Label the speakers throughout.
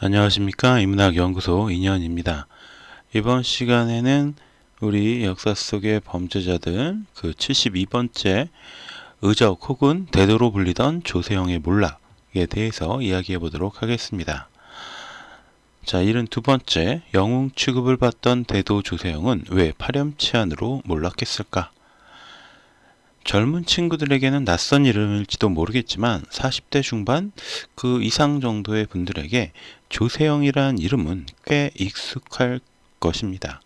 Speaker 1: 안녕하십니까. 인문학연구소 인현입니다. 이번 시간에는 우리 역사 속의 범죄자들 그 72번째 의적 혹은 대도로 불리던 조세형의 몰락에 대해서 이야기해 보도록 하겠습니다. 자, 72번째 영웅 취급을 받던 대도 조세형은 왜 파렴치한으로 몰락했을까? 젊은 친구들에게는 낯선 이름일지도 모르겠지만 40대 중반 그 이상 정도의 분들에게 조세형이란 이름은 꽤 익숙할 것입니다.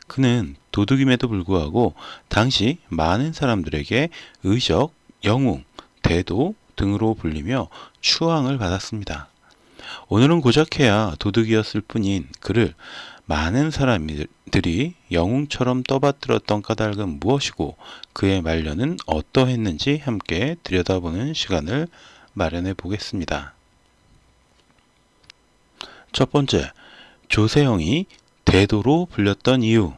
Speaker 1: 그는 도둑임에도 불구하고 당시 많은 사람들에게 의적, 영웅, 대도 등으로 불리며 추앙을 받았습니다. 오늘은 고작해야 도둑이었을 뿐인 그를 많은 사람들이 영웅처럼 떠받들었던 까닭은 무엇이고 그의 말년은 어떠했는지 함께 들여다보는 시간을 마련해 보겠습니다. 첫 번째, 조세형이 대도로 불렸던 이유.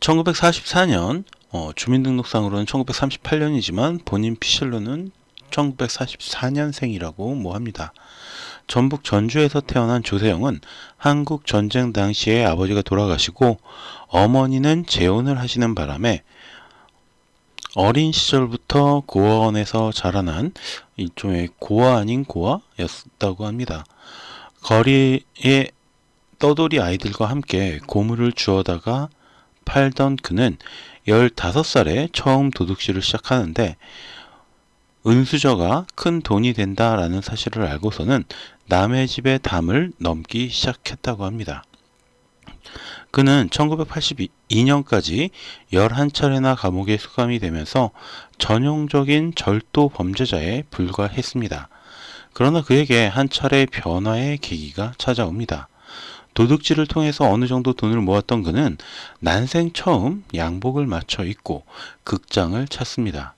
Speaker 1: 1944년 주민등록상으로는 1938년이지만 본인 피셜로는 1944년생이라고 합니다. 전북 전주에서 태어난 조세형은 한국 전쟁 당시에 아버지가 돌아가시고 어머니는 재혼을 하시는 바람에 어린 시절부터 고아원에서 자라난 일종의 고아 아닌 고아였다고 합니다. 거리에 떠돌이 아이들과 함께 고물을 주워다가 팔던 그는 15살에 처음 도둑질을 시작하는데 은수저가 큰 돈이 된다라는 사실을 알고서는 남의 집의 담을 넘기 시작했다고 합니다. 그는 1982년까지 11차례나 감옥에 수감이 되면서 전형적인 절도 범죄자에 불과했습니다. 그러나 그에게 한 차례 변화의 계기가 찾아옵니다. 도둑질을 통해서 어느 정도 돈을 모았던 그는 난생 처음 양복을 맞춰 입고 극장을 찾습니다.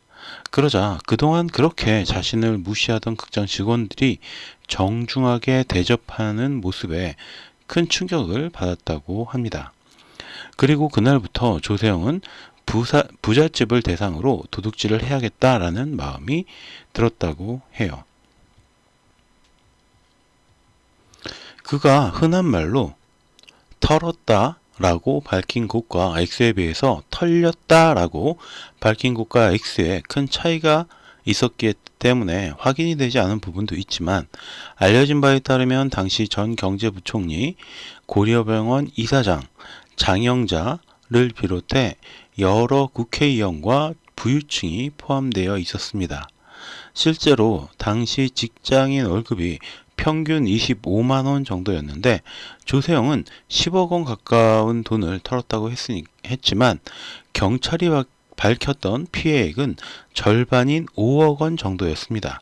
Speaker 1: 그러자 그동안 그렇게 자신을 무시하던 극장 직원들이 정중하게 대접하는 모습에 큰 충격을 받았다고 합니다. 그리고 그날부터 조세형은 부잣집을 대상으로 도둑질을 해야겠다라는 마음이 들었다고 해요. 그가 흔한 말로 털었다 라고 밝힌 곳과 X에 비해서 털렸다 라고 밝힌 곳과 X에 큰 차이가 있었기 때문에 확인이 되지 않은 부분도 있지만 알려진 바에 따르면 당시 전 경제부총리, 고려병원 이사장, 장영자를 비롯해 여러 국회의원과 부유층이 포함되어 있었습니다. 실제로 당시 직장인 월급이 평균 25만원 정도였는데 조세형은 10억원 가까운 돈을 털었다고 했지만 경찰이 밝혔던 피해액은 절반인 5억원 정도였습니다.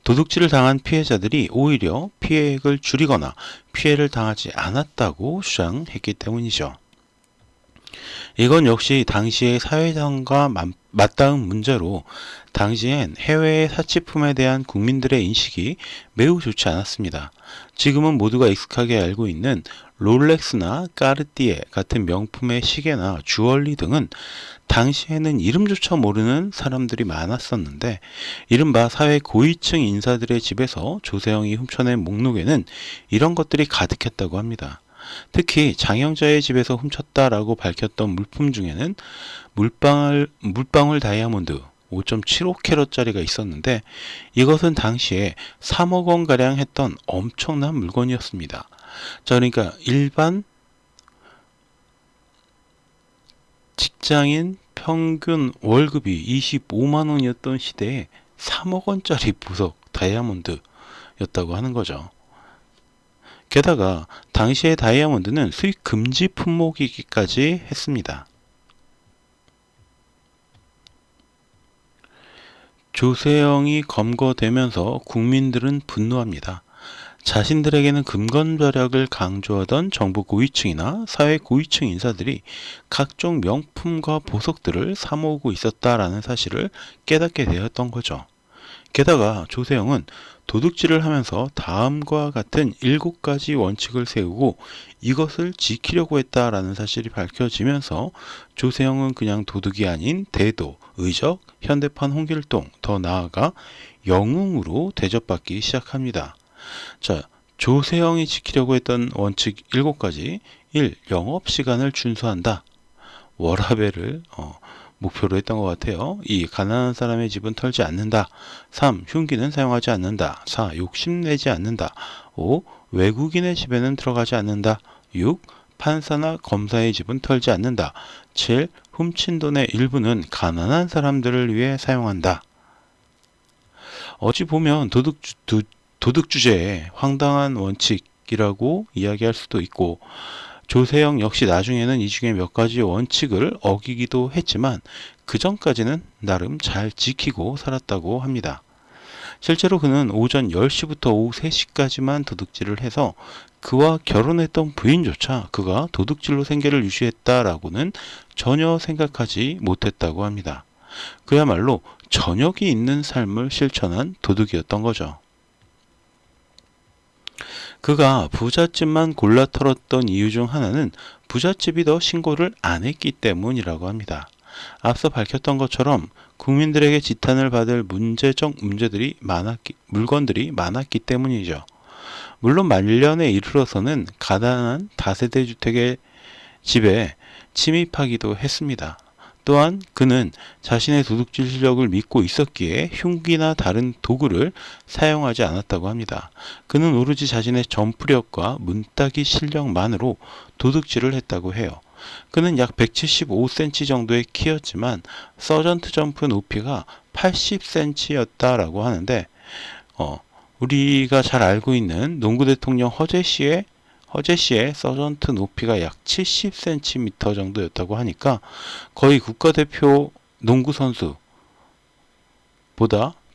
Speaker 1: 도둑질을 당한 피해자들이 오히려 피해액을 줄이거나 피해를 당하지 않았다고 주장했기 때문이죠. 이건 역시 당시의 사회상과 맞닿은 문제로 당시엔 해외의 사치품에 대한 국민들의 인식이 매우 좋지 않았습니다. 지금은 모두가 익숙하게 알고 있는 롤렉스나 까르띠에 같은 명품의 시계나 주얼리 등은 당시에는 이름조차 모르는 사람들이 많았었는데 이른바 사회 고위층 인사들의 집에서 조세형이 훔쳐낸 목록에는 이런 것들이 가득했다고 합니다. 특히 장영자의 집에서 훔쳤다라고 밝혔던 물품 중에는 물방울 다이아몬드 5.75캐럿짜리가 있었는데 이것은 당시에 3억 원가량 했던 엄청난 물건이었습니다. 자, 그러니까 일반 직장인 평균 월급이 25만 원이었던 시대에 3억 원짜리 보석 다이아몬드였다고 하는 거죠. 게다가 당시의 다이아몬드는 수입 금지 품목이기까지 했습니다. 조세형이 검거되면서 국민들은 분노합니다. 자신들에게는 금건절약을 강조하던 정부 고위층이나 사회 고위층 인사들이 각종 명품과 보석들을 사모으고 있었다라는 사실을 깨닫게 되었던 거죠. 게다가 조세형은 도둑질을 하면서 다음과 같은 7가지 원칙을 세우고 이것을 지키려고 했다라는 사실이 밝혀지면서 조세형은 그냥 도둑이 아닌 대도, 의적, 현대판 홍길동, 더 나아가 영웅으로 대접받기 시작합니다. 자, 조세영이 지키려고 했던 원칙 7가지. 1. 영업시간을 준수한다. 워라밸을 목표로 했던 것 같아요. 2. 가난한 사람의 집은 털지 않는다. 3. 흉기는 사용하지 않는다. 4. 욕심내지 않는다. 5. 외국인의 집에는 들어가지 않는다. 6. 판사나 검사의 집은 털지 않는다. 7. 훔친 돈의 일부는 가난한 사람들을 위해 사용한다. 어찌 보면 도덕 주제의 황당한 원칙이라고 이야기할 수도 있고, 조세영 역시 나중에는 이 중에 몇 가지 원칙을 어기기도 했지만 그 전까지는 나름 잘 지키고 살았다고 합니다. 실제로 그는 오전 10시부터 오후 3시까지만 도둑질을 해서 그와 결혼했던 부인조차 그가 도둑질로 생계를 유지했다라고는 전혀 생각하지 못했다고 합니다. 그야말로 저녁이 있는 삶을 실천한 도둑이었던 거죠. 그가 부잣집만 골라 털었던 이유 중 하나는 부잣집이 더 신고를 안 했기 때문이라고 합니다. 앞서 밝혔던 것처럼 국민들에게 지탄을 받을 물건들이 많았기 때문이죠. 물론 말년에 이르러서는 가난한 다세대 주택의 집에 침입하기도 했습니다. 또한 그는 자신의 도둑질 실력을 믿고 있었기에 흉기나 다른 도구를 사용하지 않았다고 합니다. 그는 오로지 자신의 점프력과 문따기 실력만으로 도둑질을 했다고 해요. 그는 약 175cm 정도의 키였지만 서전트 점프 높이가 80cm였다라고 하는데, 우리가 잘 알고 있는 농구 대통령 허재 씨의 서전트 높이가 약 70cm 정도였다고 하니까 거의 국가대표 농구 선수보다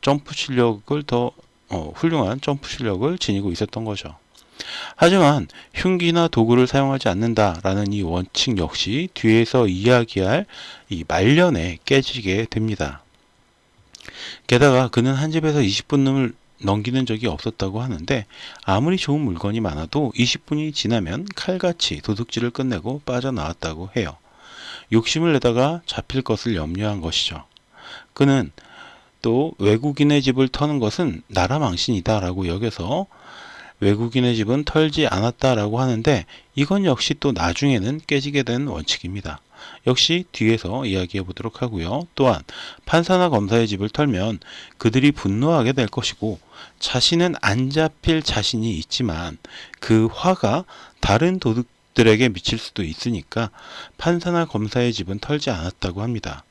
Speaker 1: 점프 실력을 더 훌륭한 점프 실력을 지니고 있었던 거죠. 하지만 흉기나 도구를 사용하지 않는다라는 이 원칙 역시 뒤에서 이야기할 이 말년에 깨지게 됩니다. 게다가 그는 한 집에서 20분을 넘기는 적이 없었다고 하는데, 아무리 좋은 물건이 많아도 20분이 지나면 칼같이 도둑질을 끝내고 빠져나왔다고 해요. 욕심을 내다가 잡힐 것을 염려한 것이죠. 그는 또 외국인의 집을 터는 것은 나라 망신이다 라고 여겨서 외국인의 집은 털지 않았다라고 하는데, 이건 역시 또 나중에는 깨지게 된 원칙입니다. 역시 뒤에서 이야기해 보도록 하고요. 또한 판사나 검사의 집을 털면 그들이 분노하게 될 것이고, 자신은 안 잡힐 자신이 있지만 그 화가 다른 도둑들에게 미칠 수도 있으니까 판사나 검사의 집은 털지 않았다고 합니다.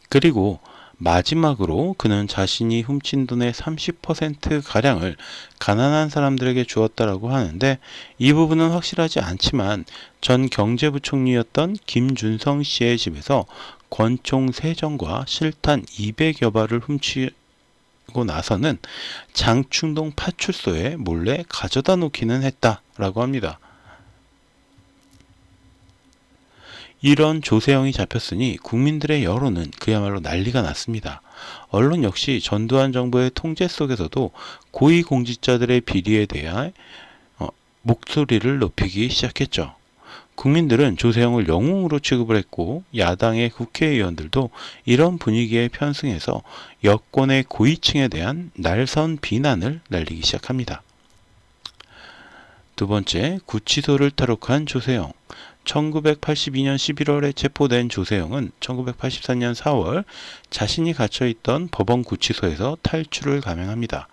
Speaker 1: 그리고 마지막으로 그는 자신이 훔친 돈의 30%가량을 가난한 사람들에게 주었다라고 하는데, 이 부분은 확실하지 않지만 전 경제부총리였던 김준성 씨의 집에서 권총 3정과 실탄 200여 발을 훔치고 나서는 장충동 파출소에 몰래 가져다 놓기는 했다라고 합니다. 이런 조세영이 잡혔으니 국민들의 여론은 그야말로 난리가 났습니다. 언론 역시 전두환 정부의 통제 속에서도 고위공직자들의 비리에 대해 목소리를 높이기 시작했죠. 국민들은 조세영을 영웅으로 취급을 했고, 야당의 국회의원들도 이런 분위기에 편승해서 여권의 고위층에 대한 날선 비난을 날리기 시작합니다. 두 번째, 구치소를 탈옥한 조세영. 1982년 11월에 체포된 조세영은 1984년 4월 자신이 갇혀있던 법원 구치소에서 탈출을 감행합니다.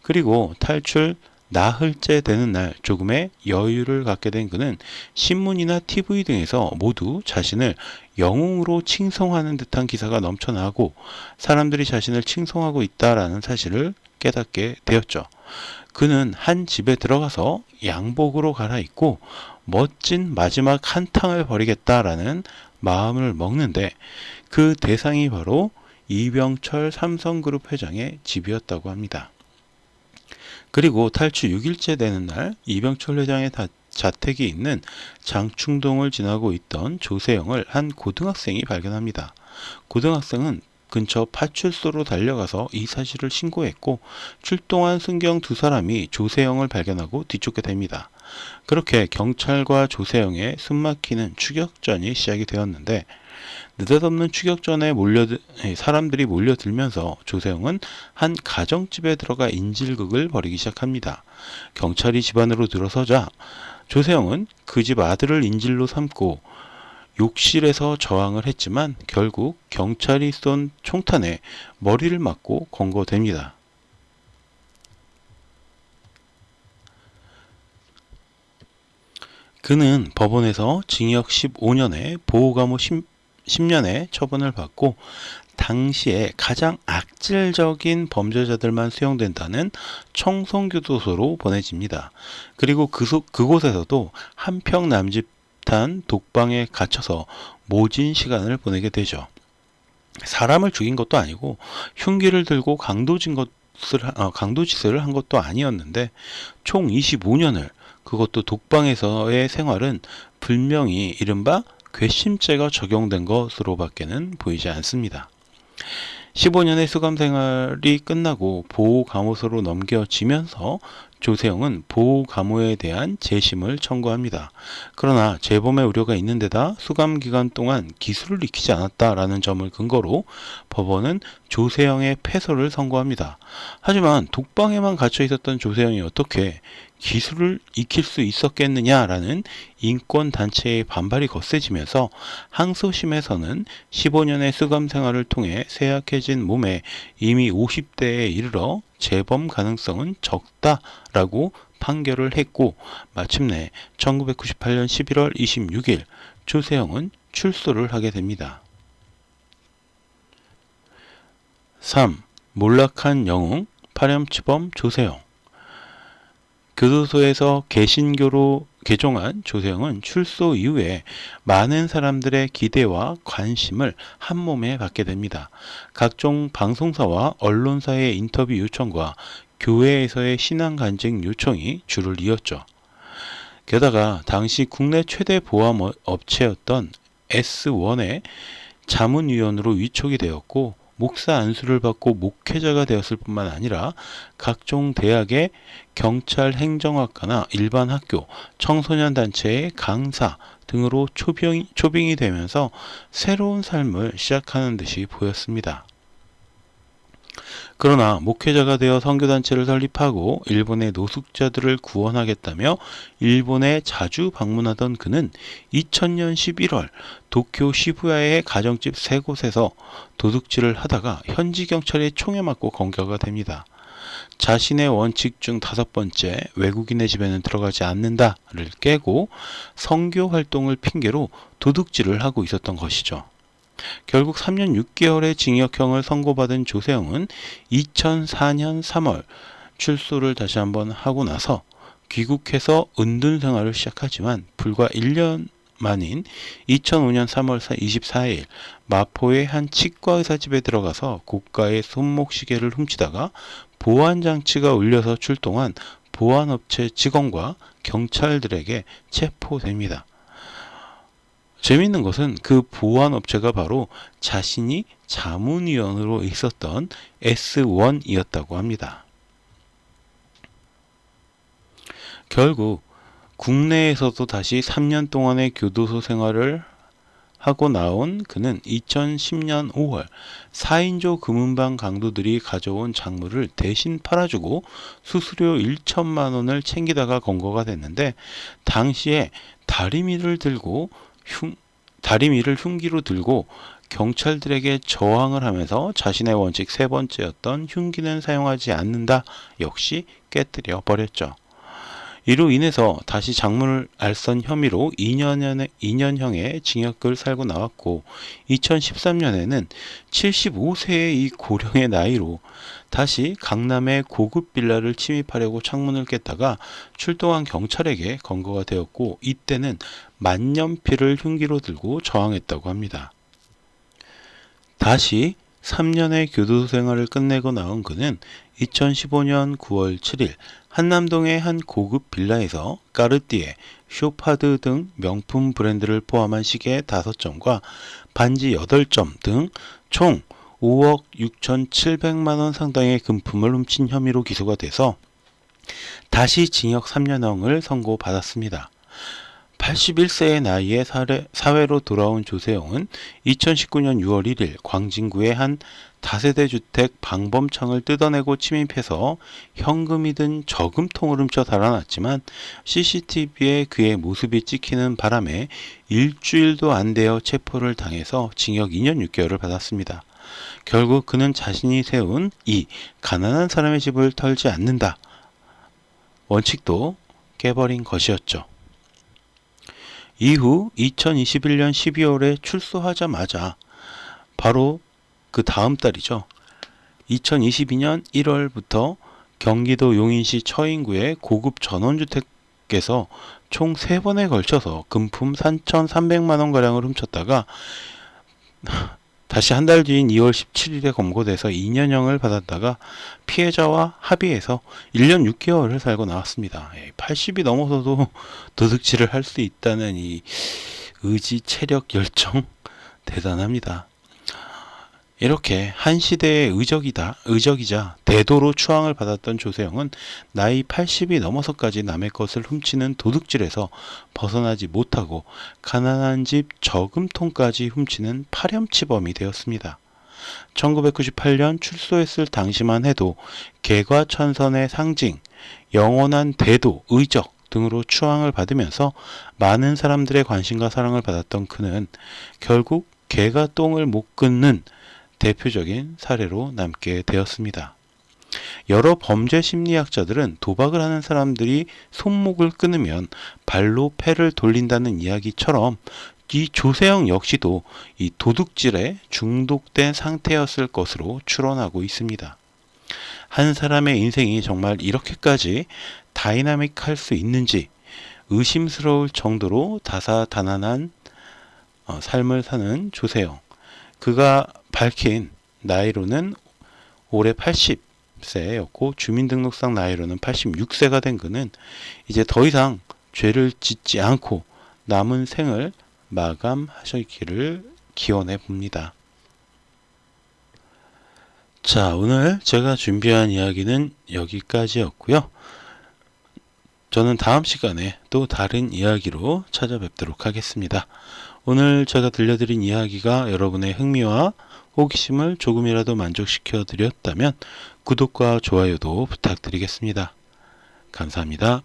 Speaker 1: 그리고 탈출 나흘째 되는 날 조금의 여유를 갖게 된 그는 신문이나 TV 등에서 모두 자신을 영웅으로 칭송하는 듯한 기사가 넘쳐나고 사람들이 자신을 칭송하고 있다라는 사실을 깨닫게 되었죠. 그는 한 집에 들어가서 양복으로 갈아입고 멋진 마지막 한탕을 벌이겠다라는 마음을 먹는데, 그 대상이 바로 이병철 삼성그룹 회장의 집이었다고 합니다. 그리고 탈출 6일째 되는 날 이병철 회장의 자택이 있는 장충동을 지나고 있던 조세영을 한 고등학생이 발견합니다. 고등학생은 근처 파출소로 달려가서 이 사실을 신고했고 출동한 순경 두 사람이 조세영을 발견하고 뒤쫓게 됩니다. 그렇게 경찰과 조세영의 숨막히는 추격전이 시작이 되었는데 느닷없는 추격전에 사람들이 몰려들면서 조세영은 한 가정집에 들어가 인질극을 벌이기 시작합니다. 경찰이 집 안으로 들어서자 조세영은 그 집 아들을 인질로 삼고 욕실에서 저항을 했지만 결국 경찰이 쏜 총탄에 머리를 맞고 검거됩니다. 그는 법원에서 징역 15년에 보호감호 10년의 처분을 받고 당시에 가장 악질적인 범죄자들만 수용된다는 청송교도소로 보내집니다. 그리고 그곳에서도 한평 남짓한 독방에 갇혀서 모진 시간을 보내게 되죠. 사람을 죽인 것도 아니고 흉기를 들고 강도짓을 한 것도 아니었는데 총 25년을 그것도 독방에서의 생활은 분명히 이른바 괘씸죄가 적용된 것으로밖에는 보이지 않습니다. 15년의 수감 생활이 끝나고 보호감호소로 넘겨지면서 조세영은 보호감호에 대한 재심을 청구합니다. 그러나 재범의 우려가 있는 데다 수감 기간 동안 기술을 익히지 않았다라는 점을 근거로 법원은 조세영의 패소를 선고합니다. 하지만 독방에만 갇혀 있었던 조세영이 어떻게 기술을 익힐 수 있었겠느냐라는 인권단체의 반발이 거세지면서 항소심에서는 15년의 수감 생활을 통해 쇠약해진 몸에 이미 50대에 이르러 재범 가능성은 적다라고 판결을 했고 마침내 1998년 11월 26일 조세영은 출소를 하게 됩니다. 3. 몰락한 영웅, 파렴치범 조세영. 교도소에서 개신교로 개종한 조세영은 출소 이후에 많은 사람들의 기대와 관심을 한몸에 받게 됩니다. 각종 방송사와 언론사의 인터뷰 요청과 교회에서의 신앙 간증 요청이 줄을 이었죠. 게다가 당시 국내 최대 보험 업체였던 S1의 자문위원으로 위촉이 되었고 목사 안수를 받고 목회자가 되었을 뿐만 아니라 각종 대학의 경찰 행정학과나 일반 학교, 청소년 단체의 강사 등으로 초빙이 되면서 새로운 삶을 시작하는 듯이 보였습니다. 그러나 목회자가 되어 선교단체를 설립하고 일본의 노숙자들을 구원하겠다며 일본에 자주 방문하던 그는 2000년 11월 도쿄 시부야의 가정집 3곳에서 도둑질을 하다가 현지 경찰의 총에 맞고 검거가 됩니다. 자신의 원칙 중 5번째 외국인의 집에는 들어가지 않는다를 깨고 선교 활동을 핑계로 도둑질을 하고 있었던 것이죠. 결국 3년 6개월의 징역형을 선고받은 조세영은 2004년 3월 출소를 다시 한번 하고 나서 귀국해서 은둔 생활을 시작하지만 불과 1년 만인 2005년 3월 24일 마포의 한 치과의사 집에 들어가서 고가의 손목시계를 훔치다가 보안장치가 울려서 출동한 보안업체 직원과 경찰들에게 체포됩니다. 재미있는 것은 그 보안업체가 바로 자신이 자문위원으로 있었던 S1이었다고 합니다. 결국 국내에서도 다시 3년 동안의 교도소 생활을 하고 나온 그는 2010년 5월 4인조 금은방 강도들이 가져온 작물을 대신 팔아주고 수수료 1천만 원을 챙기다가 검거가 됐는데 당시에 다리미를 흉기로 들고 경찰들에게 저항을 하면서 자신의 원칙 3번째였던 흉기는 사용하지 않는다 역시 깨뜨려 버렸죠. 이로 인해서 다시 작물을 알선 혐의로 2년형의 징역을 살고 나왔고 2013년에는 75세의 이 고령의 나이로 다시 강남의 고급 빌라를 침입하려고 창문을 깼다가 출동한 경찰에게 검거가 되었고 이때는 만년필을 흉기로 들고 저항했다고 합니다. 다시 3년의 교도소 생활을 끝내고 나온 그는 2015년 9월 7일 한남동의 한 고급 빌라에서 까르띠에, 쇼파드 등 명품 브랜드를 포함한 시계 5점과 반지 8점 등 총 5억 6,700만 원 상당의 금품을 훔친 혐의로 기소가 돼서 다시 징역 3년형을 선고받았습니다. 81세의 나이에 사회로 돌아온 조세영은 2019년 6월 1일 광진구의 한 다세대 주택 방범창을 뜯어내고 침입해서 현금이 든 저금통을 훔쳐 달아났지만 CCTV에 그의 모습이 찍히는 바람에 일주일도 안 되어 체포를 당해서 징역 2년 6개월을 받았습니다. 결국 그는 자신이 세운 이 가난한 사람의 집을 털지 않는다 원칙도 깨버린 것이었죠. 이후 2021년 12월에 출소하자마자 바로 그 다음 달이죠. 2022년 1월부터 경기도 용인시 처인구의 고급 전원주택에서 총 3번에 걸쳐서 금품 3,300만 원가량을 훔쳤다가 다시 한 달 뒤인 2월 17일에 검거돼서 2년형을 받았다가 피해자와 합의해서 1년 6개월을 살고 나왔습니다. 80이 넘어서도 도둑질을 할 수 있다는 이 의지, 체력, 열정 대단합니다. 이렇게 한 시대의 의적이자 대도로 추앙을 받았던 조세영은 나이 80이 넘어서까지 남의 것을 훔치는 도둑질에서 벗어나지 못하고 가난한 집 저금통까지 훔치는 파렴치범이 되었습니다. 1998년 출소했을 당시만 해도 개과천선의 상징, 영원한 대도, 의적 등으로 추앙을 받으면서 많은 사람들의 관심과 사랑을 받았던 그는 결국 개가 똥을 못 끊는 대표적인 사례로 남게 되었습니다. 여러 범죄 심리학자들은 도박을 하는 사람들이 손목을 끊으면 발로 패를 돌린다는 이야기처럼 이 조세영 역시도 이 도둑질에 중독된 상태였을 것으로 추론하고 있습니다. 한 사람의 인생이 정말 이렇게까지 다이나믹할 수 있는지 의심스러울 정도로 다사다난한 삶을 사는 조세영. 그가 밝힌 나이로는 올해 80세였고 주민등록상 나이로는 86세가 된 그는 이제 더 이상 죄를 짓지 않고 남은 생을 마감하시기를 기원해 봅니다. 자, 오늘 제가 준비한 이야기는 여기까지였고요. 저는 다음 시간에 또 다른 이야기로 찾아뵙도록 하겠습니다. 오늘 제가 들려드린 이야기가 여러분의 흥미와 호기심을 조금이라도 만족시켜 드렸다면 구독과 좋아요도 부탁드리겠습니다. 감사합니다.